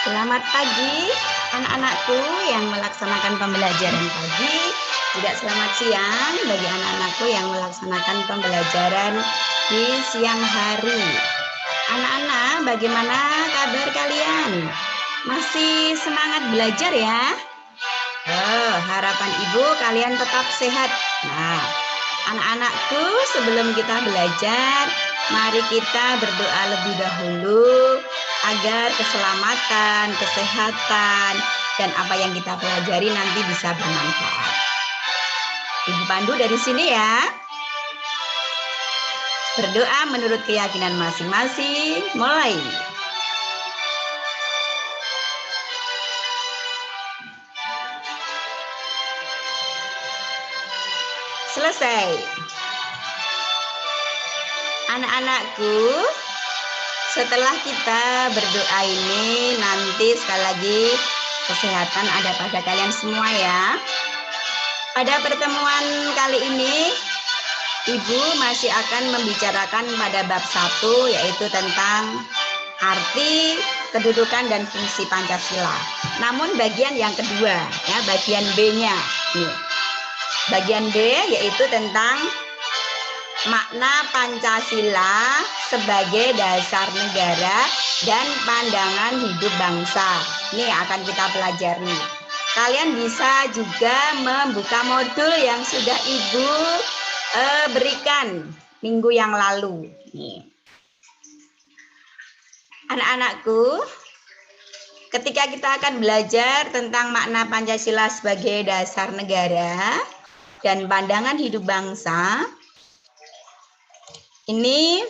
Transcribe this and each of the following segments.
Selamat pagi anak-anakku yang melaksanakan pembelajaran pagi. Juga selamat siang bagi anak-anakku yang melaksanakan pembelajaran di siang hari. Anak-anak, bagaimana kabar kalian? Masih semangat belajar ya? Harapan ibu kalian tetap sehat. Nah, anak-anakku, sebelum kita belajar, mari kita berdoa lebih dahulu agar keselamatan, kesehatan, dan apa yang kita pelajari nanti bisa bermanfaat. Ibu pandu dari sini ya. Berdoa menurut keyakinan masing-masing. Mulai. Selesai. Anak-anakku, setelah kita berdoa ini, nanti sekali lagi kesehatan ada pada kalian semua ya. Pada pertemuan kali ini, Ibu masih akan membicarakan pada bab 1, yaitu tentang arti, kedudukan, dan fungsi Pancasila. Namun bagian yang kedua, ya, bagian B-nya. Bagian B yaitu tentang makna Pancasila sebagai dasar negara dan pandangan hidup bangsa. Ini akan kita pelajari. Kalian bisa juga membuka modul yang sudah Ibu berikan minggu yang lalu. Anak-anakku, ketika kita akan belajar tentang makna Pancasila sebagai dasar negara dan pandangan hidup bangsa, ini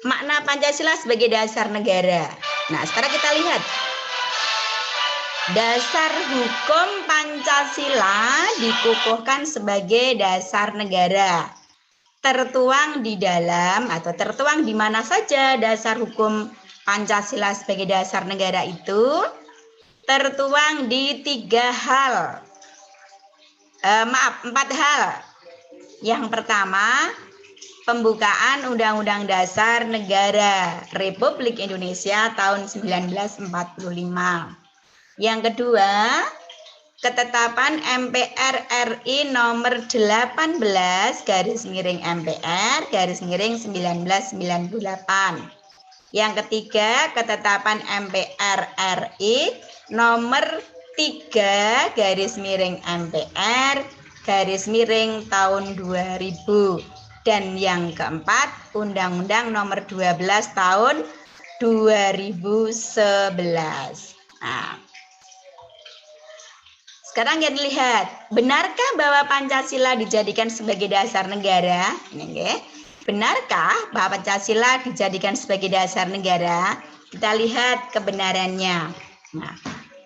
makna Pancasila sebagai dasar negara. Nah, sekarang kita lihat. Dasar hukum Pancasila dikukuhkan sebagai dasar negara. Tertuang di dalam atau tertuang di mana saja dasar hukum Pancasila sebagai dasar negara itu? Tertuang di 4 hal. Yang pertama, pembukaan Undang-Undang Dasar Negara Republik Indonesia tahun 1945. Yang kedua, ketetapan MPR RI nomor 18 /MPR /1998. Yang ketiga, ketetapan MPR RI nomor 3 /MPR tahun 2000. Dan yang keempat, Undang-Undang nomor 12 tahun 2011. Nah, sekarang kita lihat, benarkah bahwa Pancasila dijadikan sebagai dasar negara? Benarkah bahwa Pancasila dijadikan sebagai dasar negara? Kita lihat kebenarannya. Nah,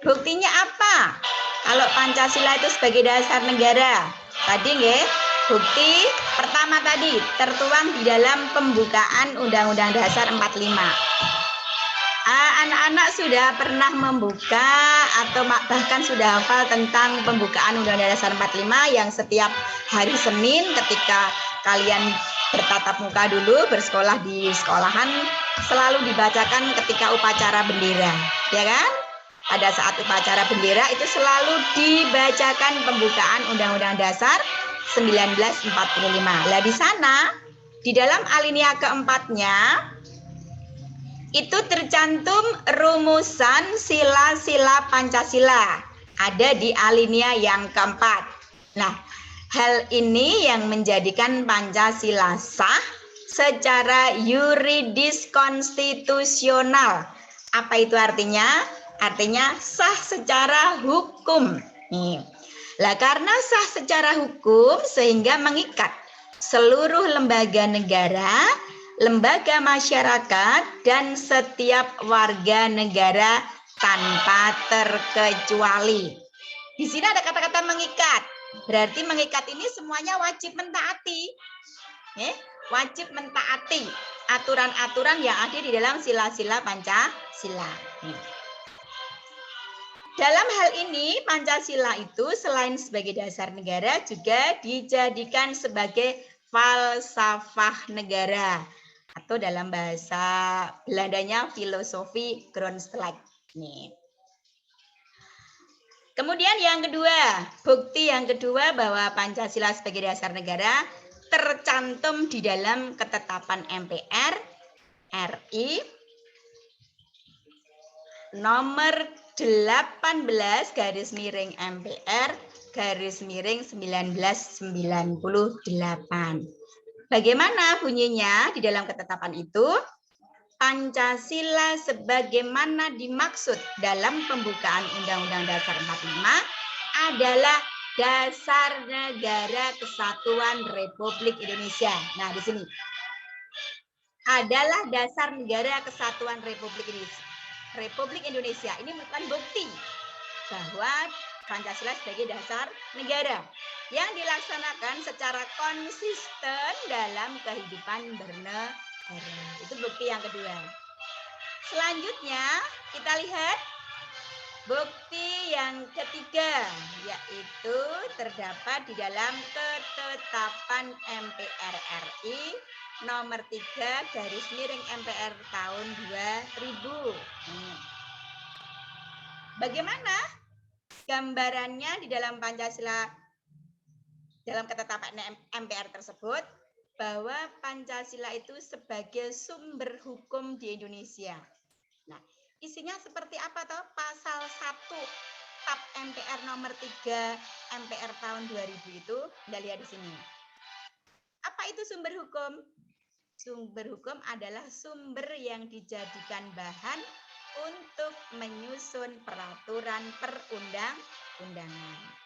buktinya apa? Kalau Pancasila itu sebagai dasar negara, tadi bukti pertama tadi tertuang di dalam pembukaan Undang-Undang Dasar 45. Anak-anak sudah pernah membuka atau bahkan sudah hafal tentang pembukaan Undang-Undang Dasar 45 yang setiap hari Senin ketika kalian bertatap muka dulu bersekolah di sekolahan selalu dibacakan ketika upacara bendera, ya kan? Pada saat upacara bendera itu selalu dibacakan pembukaan Undang-Undang Dasar 1945. Lah di sana di dalam alinea keempatnya itu tercantum rumusan sila-sila Pancasila. Ada di alinea yang keempat. Nah, hal ini yang menjadikan Pancasila sah secara yuridis konstitusional. Apa itu artinya? Artinya sah secara hukum. Lah karena sah secara hukum sehingga mengikat seluruh lembaga negara, lembaga masyarakat, dan setiap warga negara tanpa terkecuali. Di sini ada kata-kata mengikat. Berarti mengikat ini semuanya wajib mentaati. Wajib mentaati aturan-aturan yang ada di dalam sila-sila Pancasila. Dalam hal ini, Pancasila itu selain sebagai dasar negara juga dijadikan sebagai falsafah negara. atau dalam bahasa Belandanya filosofi grondslag. Nih. Kemudian yang kedua, bukti yang kedua bahwa Pancasila sebagai dasar negara tercantum di dalam ketetapan MPR RI nomor 18 garis miring MPR garis miring 1998. Bagaimana bunyinya di dalam ketetapan itu? Pancasila sebagaimana dimaksud dalam pembukaan Undang-Undang Dasar 45 adalah dasar negara kesatuan Republik Indonesia. Nah, di sini adalah dasar negara kesatuan Republik Indonesia. Republik Indonesia ini bukan bukti bahwa Pancasila sebagai dasar negara yang dilaksanakan secara konsisten dalam kehidupan bernegara. Itu bukti yang kedua. Selanjutnya kita lihat bukti yang ketiga, yaitu terdapat di dalam ketetapan MPR RI nomor 3 garis miring MPR tahun 2000. Bagaimana gambarannya di dalam Pancasila dalam ketetapan MPR tersebut? Bahwa Pancasila itu sebagai sumber hukum di Indonesia. Nah, isinya seperti apa toh? Pasal 1 TAP MPR nomor 3 MPR tahun 2000 itu, Anda lihat di sini. Apa itu sumber hukum? Sumber hukum adalah sumber yang dijadikan bahan untuk menyusun peraturan perundang-undangan.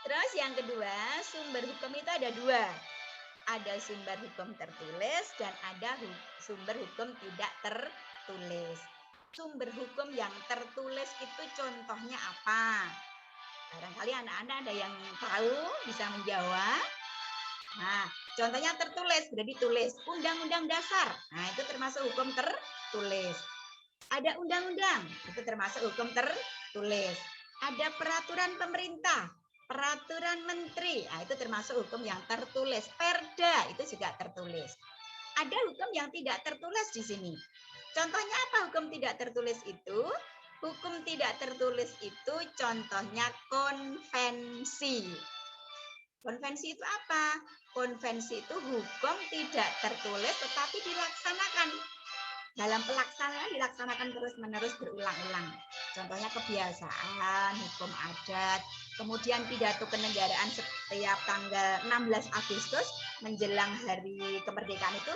Terus yang kedua, sumber hukum itu ada dua. Ada sumber hukum tertulis dan ada sumber hukum tidak tertulis. Sumber hukum yang tertulis itu contohnya apa? Barangkali anak-anak ada yang tahu, bisa menjawab. Nah, contohnya tertulis, sudah ditulis. Undang-undang dasar, nah itu termasuk hukum tertulis. Ada undang-undang, itu termasuk hukum tertulis. Ada peraturan pemerintah, peraturan menteri, nah, itu termasuk hukum yang tertulis. Perda itu juga tertulis. Ada hukum yang tidak tertulis di sini. Contohnya apa hukum tidak tertulis itu? Hukum tidak tertulis itu contohnya konvensi. Konvensi itu apa? Konvensi itu hukum tidak tertulis tetapi dilaksanakan. Dalam pelaksanaan dilaksanakan terus-menerus berulang-ulang. Contohnya kebiasaan, hukum adat, kemudian pidato kenegaraan setiap tanggal 16 Agustus menjelang hari kemerdekaan itu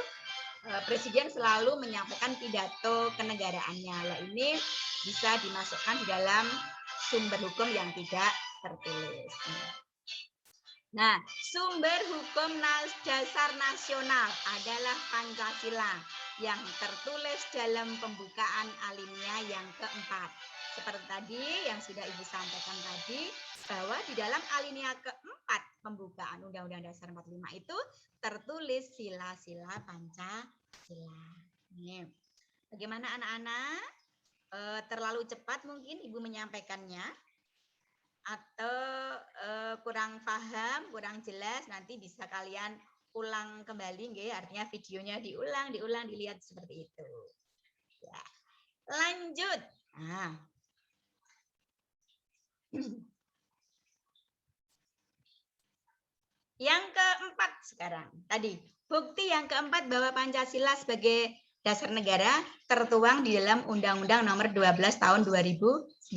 Presiden selalu menyampaikan pidato kenegaraannya. Nah, ini bisa dimasukkan di dalam sumber hukum yang tidak tertulis. Nah, sumber hukum dasar nasional adalah Pancasila yang tertulis dalam pembukaan alinea yang keempat. Seperti tadi yang sudah Ibu sampaikan tadi, bahwa di dalam alinea keempat pembukaan Undang-Undang Dasar 45 itu tertulis sila-sila Pancasila. Nih, bagaimana anak-anak? Terlalu cepat mungkin Ibu menyampaikannya? Atau kurang paham, kurang jelas, nanti bisa kalian ulang kembali, nggih, artinya videonya diulang, dilihat seperti itu. Ya. Lanjut. Nah. Yang keempat sekarang, tadi bukti yang keempat bahwa Pancasila sebagai dasar negara tertuang di dalam Undang-Undang Nomor 12 Tahun 2011.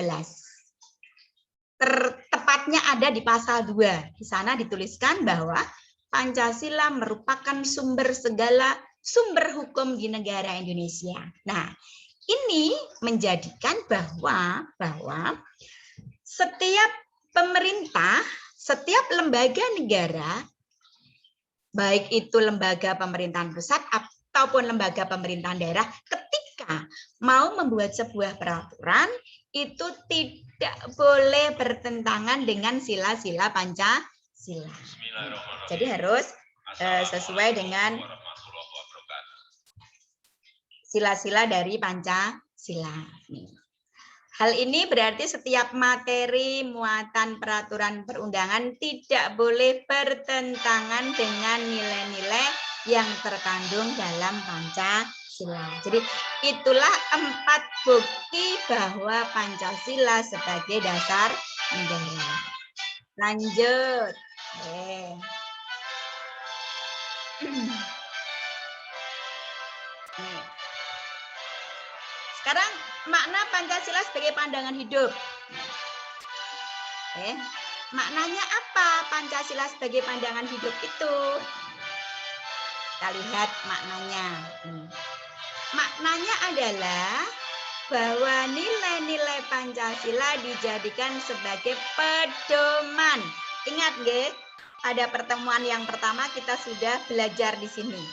Tepatnya ada di pasal 2. Di sana dituliskan bahwa Pancasila merupakan sumber segala sumber hukum di negara Indonesia. Nah, ini menjadikan bahwa setiap pemerintah, setiap lembaga negara, baik itu lembaga pemerintahan pusat ataupun lembaga pemerintahan daerah, ketika mau membuat sebuah peraturan, itu tidak boleh bertentangan dengan sila-sila Pancasila. Jadi harus sesuai dengan sila-sila dari Pancasila. Hal ini berarti setiap materi muatan peraturan perundangan tidak boleh bertentangan dengan nilai-nilai yang terkandung dalam Pancasila. Jadi itulah 4 bukti bahwa Pancasila sebagai dasar negara. Lanjut. Sekarang makna Pancasila sebagai pandangan hidup. Maknanya apa Pancasila sebagai pandangan hidup itu? Kita lihat maknanya. Maknanya adalah bahwa nilai-nilai Pancasila dijadikan sebagai pedoman. Ingat, nggih, pada pertemuan yang pertama kita sudah belajar di sini.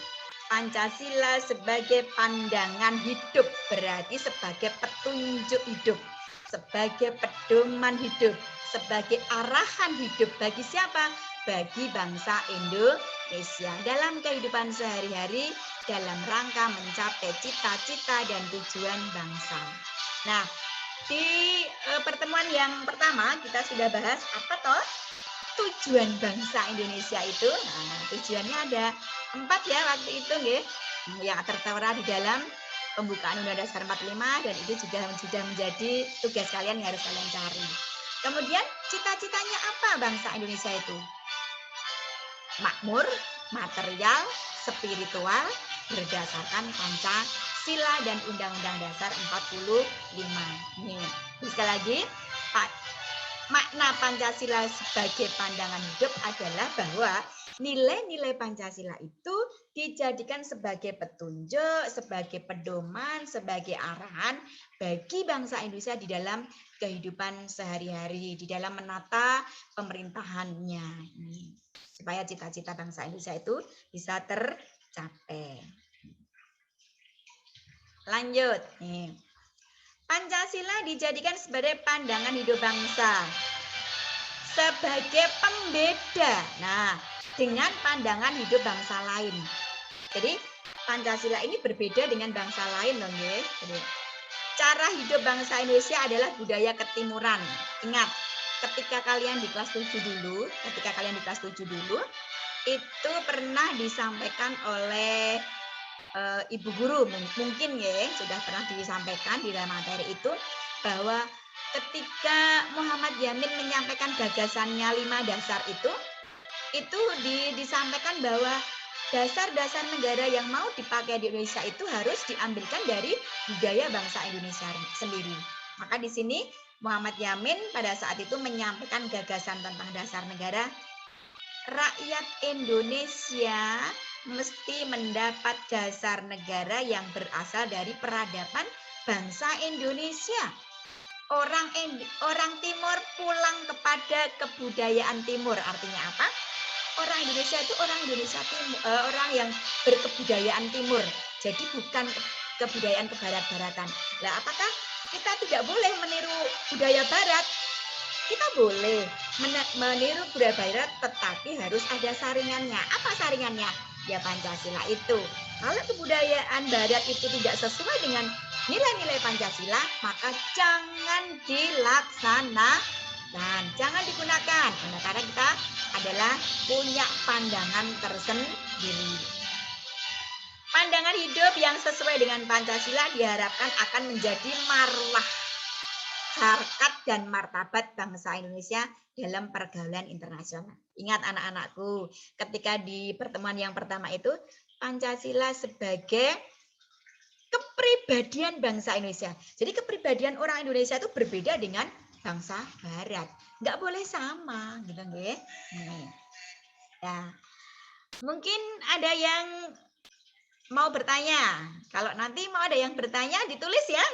Pancasila sebagai pandangan hidup, berarti sebagai petunjuk hidup, sebagai pedoman hidup, sebagai arahan hidup bagi siapa? Bagi bangsa Indonesia dalam kehidupan sehari-hari dalam rangka mencapai cita-cita dan tujuan bangsa. Nah, di pertemuan yang pertama kita sudah bahas apa toh? Tujuan bangsa Indonesia itu. Nah, tujuannya ada 4 ya waktu itu, nggih. Yang tertera di dalam pembukaan Undang-Undang Dasar 45 dan itu juga sudah menjadi tugas kalian yang harus kalian cari. Kemudian cita-citanya apa bangsa Indonesia itu? Makmur, material, spiritual, berdasarkan Pancasila dan Undang-Undang Dasar 45. Nih, sekali lagi, makna Pancasila sebagai pandangan hidup adalah bahwa nilai-nilai Pancasila itu dijadikan sebagai petunjuk, sebagai pedoman, sebagai arahan bagi bangsa Indonesia di dalam kehidupan sehari-hari, di dalam menata pemerintahannya. Supaya cita-cita bangsa Indonesia itu bisa tercapai. Lanjut. Pancasila dijadikan sebagai pandangan hidup bangsa. Sebagai pembeda. Nah, dengan pandangan hidup bangsa lain. Jadi, Pancasila ini berbeda dengan bangsa lain loh, nggih. Cara hidup bangsa Indonesia adalah budaya ketimuran. Ingat, ketika kalian di kelas 7 dulu, itu pernah disampaikan oleh Ibu Guru, mungkin ya sudah pernah disampaikan di dalam materi itu, bahwa ketika Muhammad Yamin menyampaikan gagasannya 5 dasar itu disampaikan bahwa dasar-dasar negara yang mau dipakai di Indonesia itu harus diambilkan dari budaya bangsa Indonesia sendiri. Maka di sini Muhammad Yamin pada saat itu menyampaikan gagasan tentang dasar negara. Rakyat Indonesia mesti mendapat dasar negara yang berasal dari peradaban bangsa Indonesia. Orang Timur pulang kepada kebudayaan Timur. Artinya apa? Orang Indonesia itu orang Indonesia Timur, orang yang berkebudayaan Timur. Jadi bukan kebudayaan kebarat-baratan. Nah, apakah kita tidak boleh meniru budaya Barat? Kita boleh meniru budaya Barat, tetapi harus ada saringannya. Apa saringannya? Ya Pancasila itu. Kalau kebudayaan Barat itu tidak sesuai dengan nilai-nilai Pancasila, maka jangan dilaksanakan, jangan digunakan. Karena kita adalah punya pandangan tersendiri. Pandangan hidup yang sesuai dengan Pancasila diharapkan akan menjadi marwah, harkat dan martabat bangsa Indonesia dalam pergaulan internasional. Ingat anak-anakku, ketika di pertemuan yang pertama itu, Pancasila sebagai kepribadian bangsa Indonesia. Jadi kepribadian orang Indonesia itu berbeda dengan bangsa Barat. Nggak boleh sama, gitu nggih. Ya. Mungkin ada yang mau bertanya. Kalau nanti mau ada yang bertanya, ditulis ya,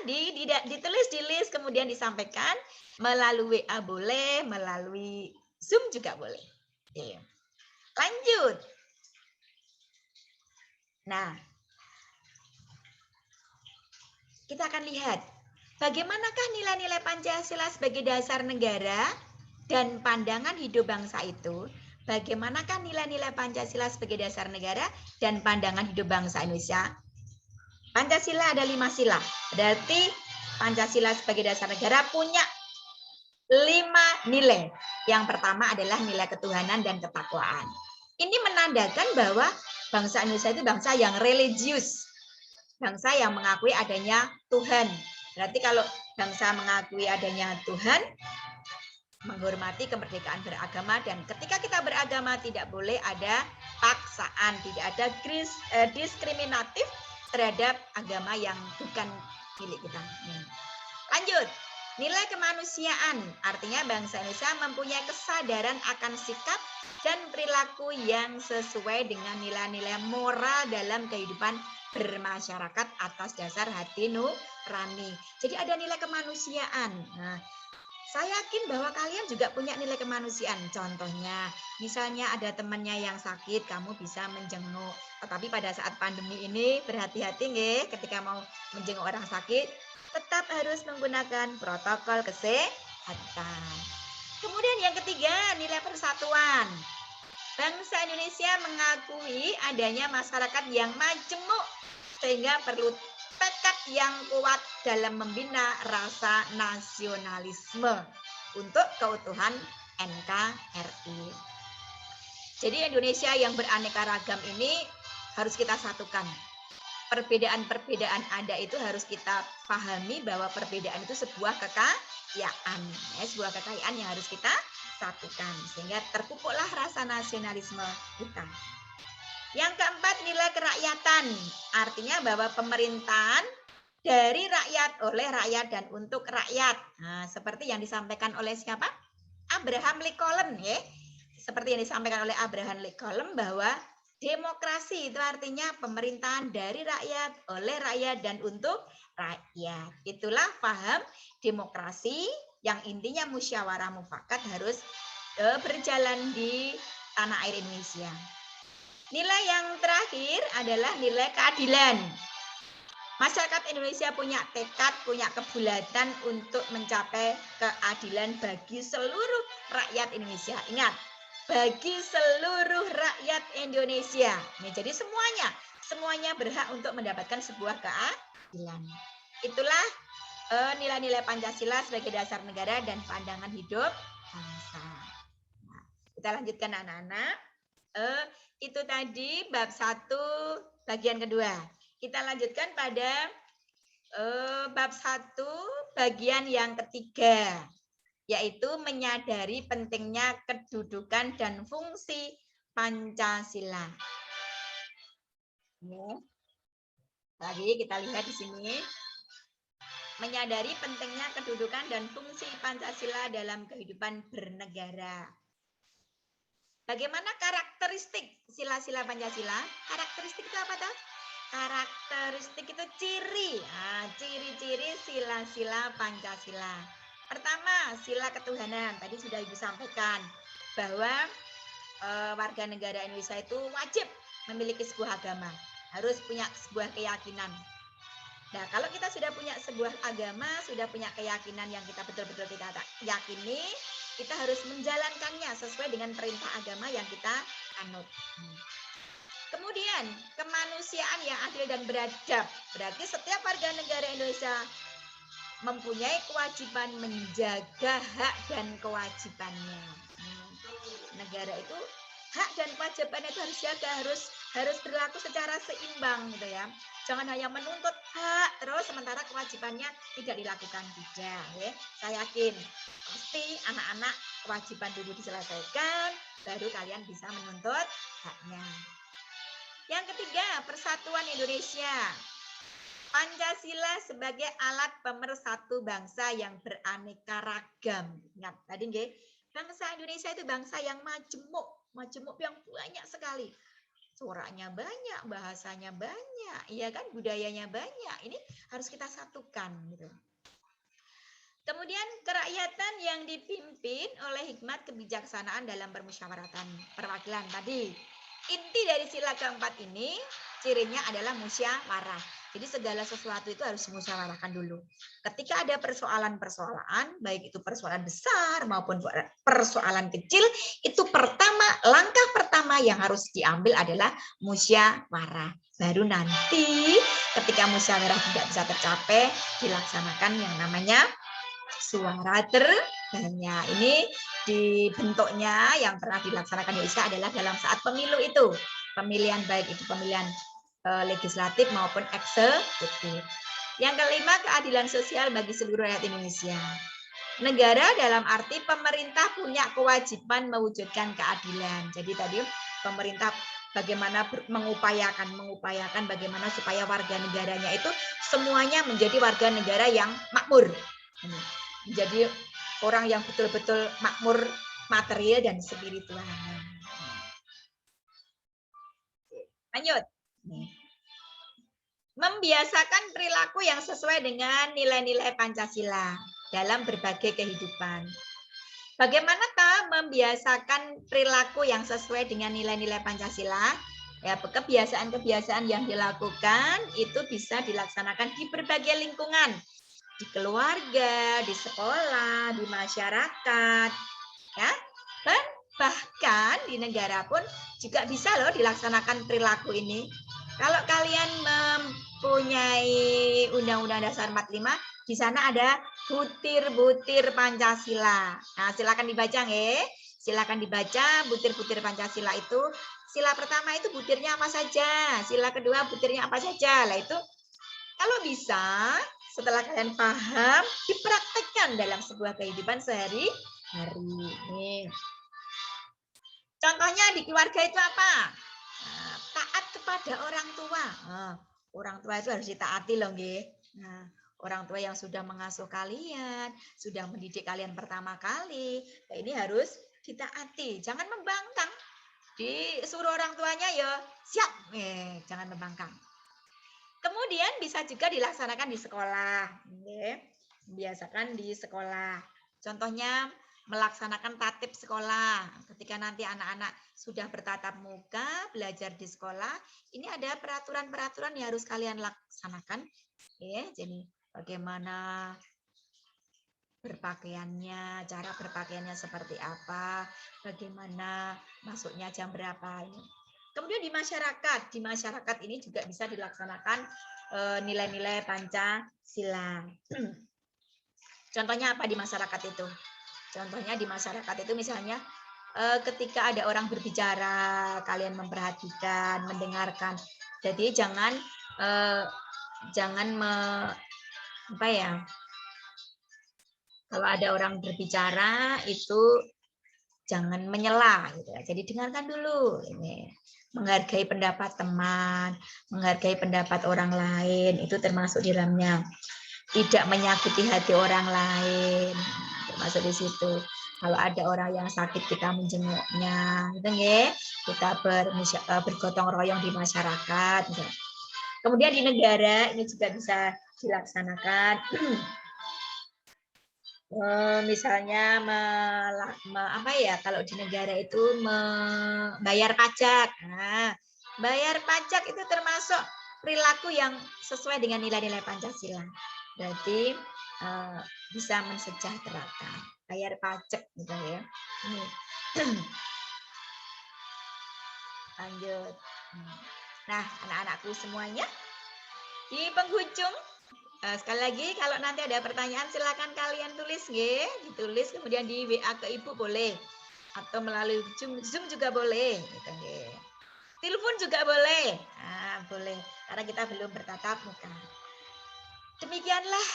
ditulis di list kemudian disampaikan melalui WA boleh, melalui Zoom juga boleh. Oke. Lanjut. Nah, kita akan lihat bagaimanakah nilai-nilai Pancasila sebagai dasar negara dan pandangan hidup bangsa itu. Bagaimanakah nilai-nilai Pancasila sebagai dasar negara dan pandangan hidup bangsa Indonesia? Pancasila ada 5 sila. Berarti Pancasila sebagai dasar negara punya 5 nilai. Yang pertama adalah nilai ketuhanan dan ketakwaan. Ini menandakan bahwa bangsa Indonesia itu bangsa yang religius. Bangsa yang mengakui adanya Tuhan. Berarti kalau bangsa mengakui adanya Tuhan, menghormati kemerdekaan beragama, dan ketika kita beragama tidak boleh ada paksaan, tidak ada diskriminatif terhadap agama yang bukan milik kita. Lanjut, nilai kemanusiaan, artinya bangsa Indonesia mempunyai kesadaran akan sikap dan perilaku yang sesuai dengan nilai-nilai moral dalam kehidupan bermasyarakat atas dasar hati nurani. Jadi ada nilai kemanusiaan. Nah, saya yakin bahwa kalian juga punya nilai kemanusiaan. Contohnya, misalnya ada temannya yang sakit, kamu bisa menjenguk. Tetapi pada saat pandemi ini berhati-hati nggih, ketika mau menjenguk orang sakit, tetap harus menggunakan protokol kesehatan. Kemudian yang ketiga, nilai persatuan. Bangsa Indonesia mengakui adanya masyarakat yang majemuk, sehingga perlu tekad yang kuat dalam membina rasa nasionalisme untuk keutuhan NKRI. Jadi Indonesia yang beraneka ragam ini harus kita satukan. Perbedaan-perbedaan ada itu harus kita pahami bahwa perbedaan itu sebuah kekayaan, sebuah kekayaan yang harus kita satukan sehingga terpupuklah rasa nasionalisme kita. Yang keempat, nilai kerakyatan, artinya bahwa pemerintahan dari rakyat, oleh rakyat, dan untuk rakyat. Nah, seperti yang disampaikan oleh siapa? Abraham Lincoln, ya. Seperti yang disampaikan oleh Abraham Lincoln bahwa demokrasi itu artinya pemerintahan dari rakyat, oleh rakyat, dan untuk rakyat. Itulah paham demokrasi yang intinya musyawarah mufakat harus berjalan di tanah air Indonesia. Nilai yang terakhir adalah nilai keadilan. Masyarakat Indonesia punya tekad, punya kebulatan untuk mencapai keadilan bagi seluruh rakyat Indonesia. Ingat, bagi seluruh rakyat Indonesia. Nah, jadi semuanya berhak untuk mendapatkan sebuah keadilan. Itulah nilai-nilai Pancasila sebagai dasar negara dan pandangan hidup bangsa. Nah, kita lanjutkan anak-anak. Itu tadi bab 1 bagian kedua. Kita lanjutkan pada bab 1 bagian yang ketiga, yaitu menyadari pentingnya kedudukan dan fungsi Pancasila. Lagi kita lihat di sini. Menyadari pentingnya kedudukan dan fungsi Pancasila dalam kehidupan bernegara. Bagaimana karakteristik sila-sila Pancasila? Karakteristik itu apa toh? Karakteristik itu ciri. Nah, ciri-ciri sila-sila Pancasila. Pertama, sila ketuhanan. Tadi sudah Ibu sampaikan bahwa warga negara Indonesia itu wajib memiliki sebuah agama, harus punya sebuah keyakinan. Nah, kalau kita sudah punya sebuah agama, sudah punya keyakinan yang kita betul-betul kita yakini, kita harus menjalankannya sesuai dengan perintah agama yang kita anut. Kemudian, kemanusiaan yang adil dan beradab. Berarti setiap warga negara Indonesia mempunyai kewajiban menjaga hak dan kewajibannya. Negara itu hak dan kewajibannya itu harus jaga, harus berlaku secara seimbang gitu ya. Jangan hanya menuntut hak terus sementara kewajibannya tidak dilakukan, tidak ya. Saya yakin pasti anak-anak kewajiban dulu diselesaikan baru kalian bisa menuntut haknya. Yang ketiga, persatuan Indonesia. Pancasila sebagai alat pemersatu bangsa yang beraneka ragam. Ingat tadi nggih, bangsa Indonesia itu bangsa yang majemuk yang banyak sekali. Coraknya banyak, bahasanya banyak, iya kan, budayanya banyak. Ini harus kita satukan gitu. Kemudian kerakyatan yang dipimpin oleh hikmat kebijaksanaan dalam permusyawaratan perwakilan tadi. Inti dari sila keempat ini cirinya adalah musyawarah. Jadi segala sesuatu itu harus musyawarahkan dulu. Ketika ada persoalan-persoalan, baik itu persoalan besar maupun persoalan kecil, itu langkah pertama yang harus diambil adalah musyawarah. Baru nanti ketika musyawarah tidak bisa tercapai, dilaksanakan yang namanya suara terbanyak. Ini dibentuknya yang pernah dilaksanakan di Indonesia adalah dalam saat pemilu itu. pemilihan baik itu pemilihan legislatif maupun eksekutif. Yang kelima, keadilan sosial bagi seluruh rakyat Indonesia. Negara dalam arti pemerintah punya kewajiban mewujudkan keadilan. Jadi tadi pemerintah bagaimana mengupayakan bagaimana supaya warga negaranya itu semuanya menjadi warga negara yang makmur. Menjadi orang yang betul-betul makmur material dan spiritual. Lanjut. Membiasakan perilaku yang sesuai dengan nilai-nilai Pancasila dalam berbagai kehidupan. Bagaimanakah membiasakan perilaku yang sesuai dengan nilai-nilai Pancasila? Ya, kebiasaan-kebiasaan yang dilakukan itu bisa dilaksanakan di berbagai lingkungan, di keluarga, di sekolah, di masyarakat, ya. Dan bahkan di negara pun juga bisa loh dilaksanakan perilaku ini. Kalau kalian mempunyai Undang-Undang Dasar 45, di sana ada butir-butir Pancasila. Nah, silakan dibaca nggih. Silakan dibaca butir-butir Pancasila itu. Sila pertama itu butirnya apa saja, sila kedua butirnya apa saja. Lah itu kalau bisa setelah kalian paham dipraktekkan dalam sebuah kehidupan sehari-hari. Nih. Contohnya di keluarga itu apa? Nah, taat kepada orang tua. Nah, orang tua itu harus ditaati loh, nggih. Nah, orang tua yang sudah mengasuh kalian, sudah mendidik kalian pertama kali, nah ini harus ditaati. Jangan membangkang. Disuruh orang tuanya ya siap, jangan membangkang. Kemudian bisa juga dilaksanakan di sekolah, biasakan di sekolah. Contohnya melaksanakan tatip sekolah. Ketika nanti anak-anak sudah bertatap muka, belajar di sekolah, ini ada peraturan-peraturan yang harus kalian laksanakan. Ya, jadi bagaimana berpakaiannya, cara berpakaiannya seperti apa, bagaimana masuknya jam berapa. Kemudian di masyarakat ini juga bisa dilaksanakan nilai-nilai Pancasila. Contohnya apa di masyarakat itu? Contohnya di masyarakat itu misalnya ketika ada orang berbicara, kalian memperhatikan, mendengarkan. Jadi jangan apa ya? Kalau ada orang berbicara itu jangan menyela gitu ya. Jadi dengarkan dulu ini. Menghargai pendapat teman, menghargai pendapat orang lain, itu termasuk di dalamnya. Tidak menyakiti hati orang lain, termasuk di situ. Kalau ada orang yang sakit kita menjenguknya, gitu ya. Kita bergotong royong di masyarakat. Gitu. Kemudian di negara ini juga bisa dilaksanakan. Misalnya apa ya, kalau di negara itu membayar pajak. Nah, bayar pajak itu termasuk perilaku yang sesuai dengan nilai-nilai Pancasila. Berarti bisa mensejahterakan. Bayar pajak gitu ya. Lanjut. Nah, anak-anakku semuanya, di penghujung sekali lagi, kalau nanti ada pertanyaan silakan kalian tulis, ditulis kemudian di WA ke ibu boleh, atau melalui Zoom juga boleh, gitu, telepon juga boleh, boleh, karena kita belum bertatap muka. Demikianlah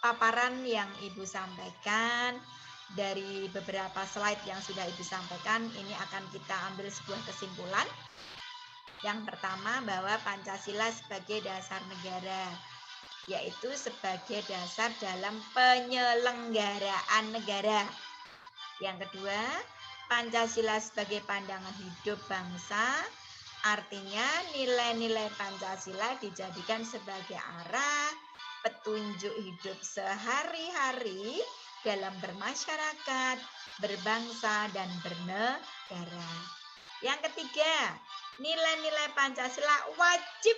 paparan yang ibu sampaikan dari beberapa slide yang sudah ibu sampaikan. Ini akan kita ambil sebuah kesimpulan. Yang pertama bahwa Pancasila sebagai dasar negara, yaitu sebagai dasar dalam penyelenggaraan negara. Yang kedua, Pancasila sebagai pandangan hidup bangsa, artinya nilai-nilai Pancasila dijadikan sebagai arah petunjuk hidup sehari-hari dalam bermasyarakat, berbangsa, dan bernegara. Yang ketiga, nilai-nilai Pancasila wajib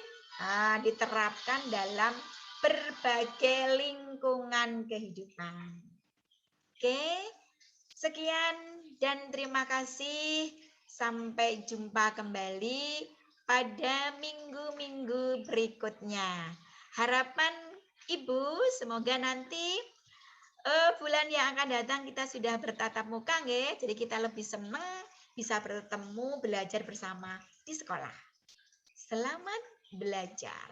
diterapkan dalam berbagai lingkungan kehidupan. Oke, sekian dan terima kasih. Sampai jumpa kembali pada minggu-minggu berikutnya. Harapan Ibu semoga nanti bulan yang akan datang kita sudah bertatap muka, jadi kita lebih senang bisa bertemu belajar bersama di sekolah. Selamat belajar.